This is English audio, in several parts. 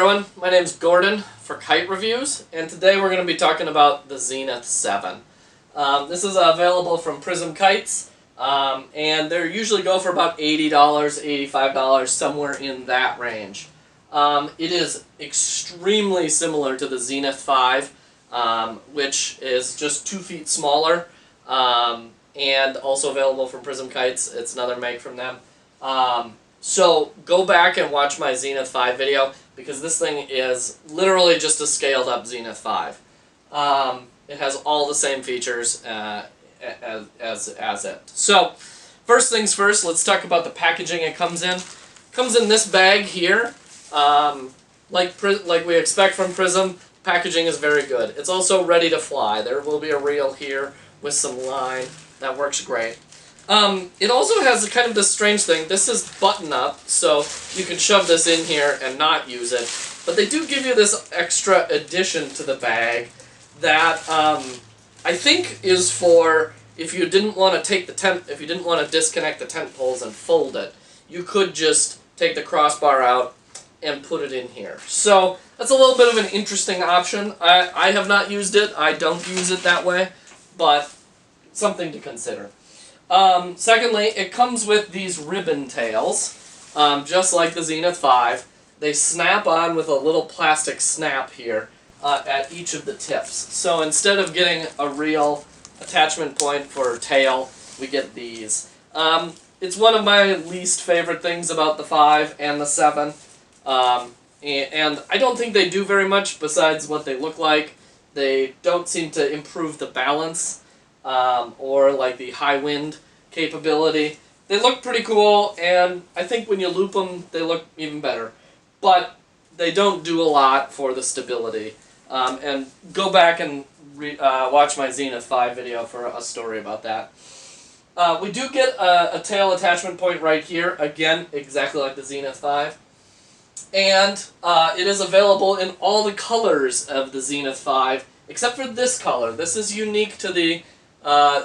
everyone, my name's Gordon for Kite Reviews, and today we're going to be talking about the Zenith 7. This is available from Prism Kites, and they usually go for about $80, $85, somewhere in that range. It is extremely similar to the Zenith 5, which is just 2 feet smaller, and also available from Prism Kites. It's another make from them. So go back and watch my Zenith 5 video, because this thing is literally just a scaled up Zenith 5. It has all the same features as it. So first things first, let's talk about the packaging it comes in. It comes in this bag here. Like we expect from Prism, packaging is very good. It's also ready to fly. There will be a reel here with some line. That works great. It also has kind of this strange thing. This is button up, so you can shove this in here and not use it. But they do give you this extra addition to the bag that I think is for if you didn't want to take the tent, if you didn't want to disconnect the tent poles and fold it, you could just take the crossbar out and put it in here. So that's a little bit of an interesting option. I have not used it. I don't use it that way, but something to consider. Secondly, it comes with these ribbon tails, just like the Zenith 5. They snap on with a little plastic snap here at each of the tips. So instead of getting a real attachment point for tail, we get these. It's one of my least favorite things about the 5 and the 7. And I don't think they do very much besides what they look like. They don't seem to improve the balance or like the high wind capability. They look pretty cool, and I think when you loop them, they look even better. But they don't do a lot for the stability. And go back and watch my Zenith 5 video for a story about that. We do get a tail attachment point right here, again, exactly like the Zenith 5. And it is available in all the colors of the Zenith 5, except for this color. This is unique to the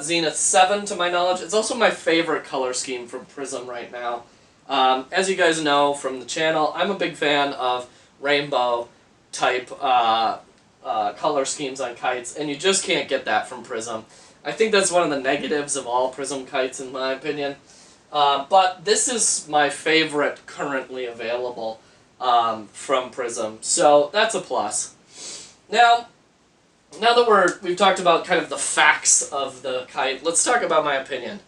Zenith 7, to my knowledge. It's also my favorite color scheme from Prism right now. As you guys know from the channel, I'm a big fan of rainbow type color schemes on kites, and you just can't get that from Prism. I think that's one of the negatives of all Prism kites, in my opinion. But this is my favorite currently available from Prism, so that's a plus. Now that we've talked about kind of the facts of the kite, let's talk about my opinion.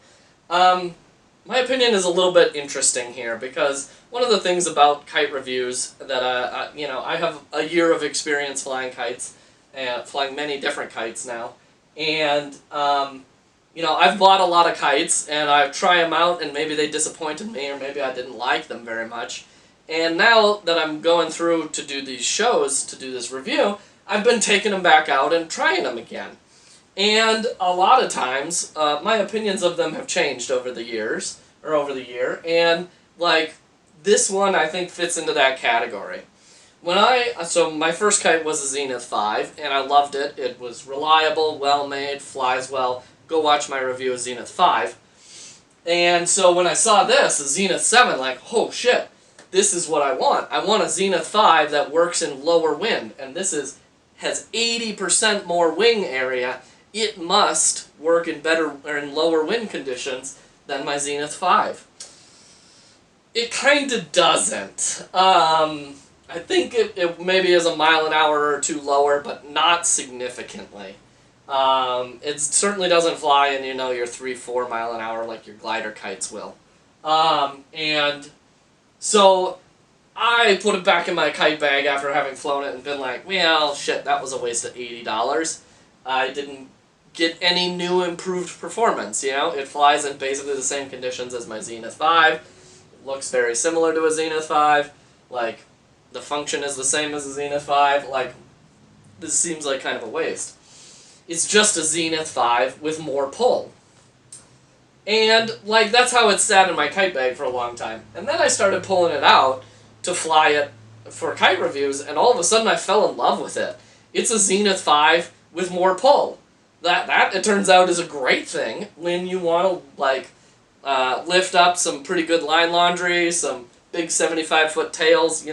My opinion is a little bit interesting here, because one of the things about kite reviews that I have a year of experience flying kites, and flying many different kites now, and I've bought a lot of kites, and I try them out, and maybe they disappointed me, or maybe I didn't like them very much. And now that I'm going through to do these shows, to do this review, I've been taking them back out and trying them again. And a lot of times, my opinions of them have changed over the years, or over the year, and, like, this one I think fits into that category. So my first kite was a Zenith 5, and I loved it. It was reliable, well-made, flies well. Go watch my review of Zenith 5. And so when I saw this, a Zenith 7, like, oh shit, this is what I want. I want a Zenith 5 that works in lower wind, and this has 80% more wing area. It must work in lower wind conditions than my Zenith 5. It kind of doesn't. I think it maybe is a mile an hour or two lower, but not significantly. It certainly doesn't fly in, your 3-4 mile an hour like your glider kites will. And so I put it back in my kite bag after having flown it and been like, well, shit, that was a waste of $80. I didn't get any new improved performance, It flies in basically the same conditions as my Zenith 5. It looks very similar to a Zenith 5. Like, the function is the same as a Zenith 5. Like, this seems like kind of a waste. It's just a Zenith 5 with more pull. And, like, that's how it sat in my kite bag for a long time. And then I started pulling it out to fly it for kite reviews, and all of a sudden I fell in love with it. It's a Zenith 5 with more pull. That it turns out, is a great thing when you want to, like, lift up some pretty good line laundry, some big 75-foot tails,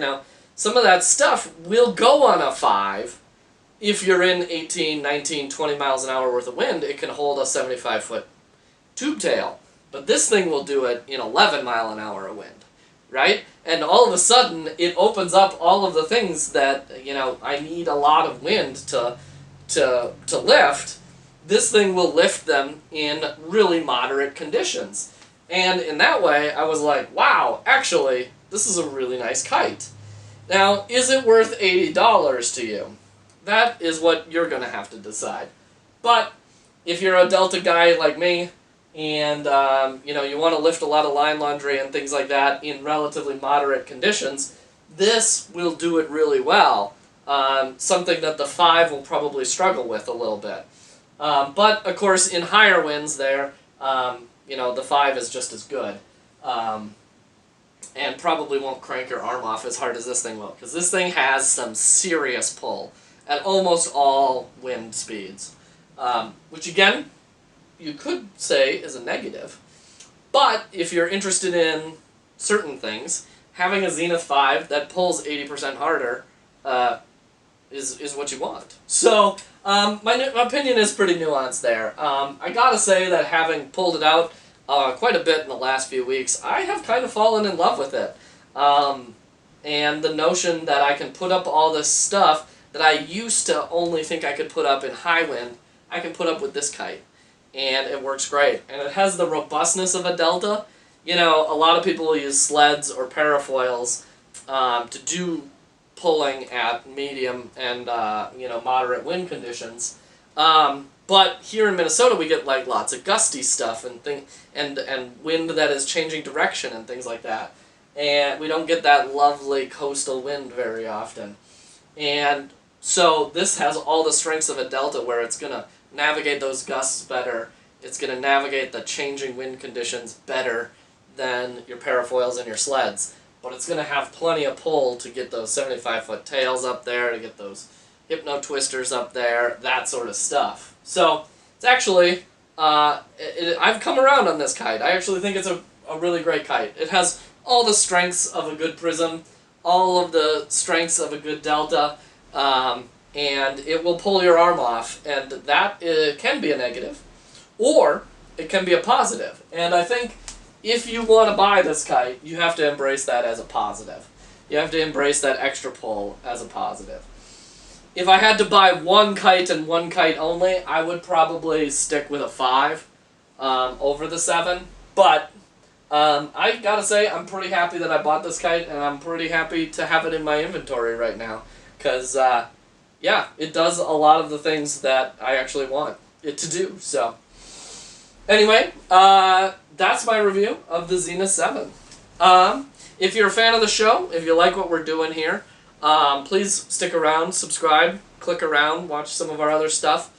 some of that stuff will go on a 5. If you're in 18, 19, 20 miles an hour worth of wind, it can hold a 75-foot tube tail. But this thing will do it in 11 mile an hour of wind, right? And all of a sudden, it opens up all of the things that, I need a lot of wind to lift. This thing will lift them in really moderate conditions. And in that way, I was like, wow, actually, this is a really nice kite. Now, is it worth $80 to you? That is what you're going to have to decide. But if you're a Delta guy like me, and you want to lift a lot of line laundry and things like that in relatively moderate conditions, this will do it really well. Something that the 5 will probably struggle with a little bit. But, of course, in higher winds there, the 5 is just as good. And probably won't crank your arm off as hard as this thing will, because this thing has some serious pull at almost all wind speeds. Which, again, you could say is a negative. But if you're interested in certain things, having a Zenith 5 that pulls 80% harder is what you want. So, my opinion is pretty nuanced there. I gotta say that having pulled it out quite a bit in the last few weeks, I have kind of fallen in love with it. And the notion that I can put up all this stuff that I used to only think I could put up in high wind, I can put up with this kite. And it works great. And it has the robustness of a Delta. A lot of people use sleds or parafoils to do pulling at medium and, moderate wind conditions. But here in Minnesota, we get, lots of gusty stuff and wind that is changing direction and things like that. And we don't get that lovely coastal wind very often. And so this has all the strengths of a Delta, where it's going to navigate those gusts better. It's going to navigate the changing wind conditions better than your parafoils and your sleds. But it's going to have plenty of pull to get those 75-foot tails up there, to get those hypno twisters up there, that sort of stuff. So it's actually, I've come around on this kite. I actually think it's a really great kite. It has all the strengths of a good Prism, all of the strengths of a good Delta, and it will pull your arm off, and that can be a negative, or it can be a positive. And I think if you want to buy this kite, you have to embrace that as a positive. You have to embrace that extra pull as a positive. If I had to buy one kite and one kite only, I would probably stick with a 5 over the 7, but I gotta say, I'm pretty happy that I bought this kite, and I'm pretty happy to have it in my inventory right now, because yeah, it does a lot of the things that I actually want it to do. So, anyway, that's my review of the Zenith 7. If you're a fan of the show, if you like what we're doing here, please stick around, subscribe, click around, watch some of our other stuff.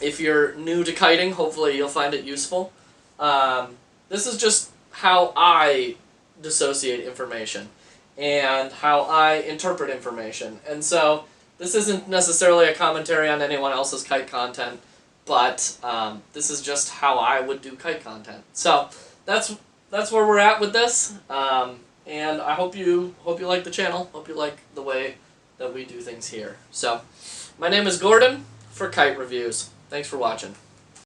If you're new to kiting, hopefully you'll find it useful. This is just how I dissociate information and how I interpret information. And so this isn't necessarily a commentary on anyone else's kite content, but this is just how I would do kite content. So that's where we're at with this. And I hope you like the channel. Hope you like the way that we do things here. So my name is Gordon for Kite Reviews. Thanks for watching.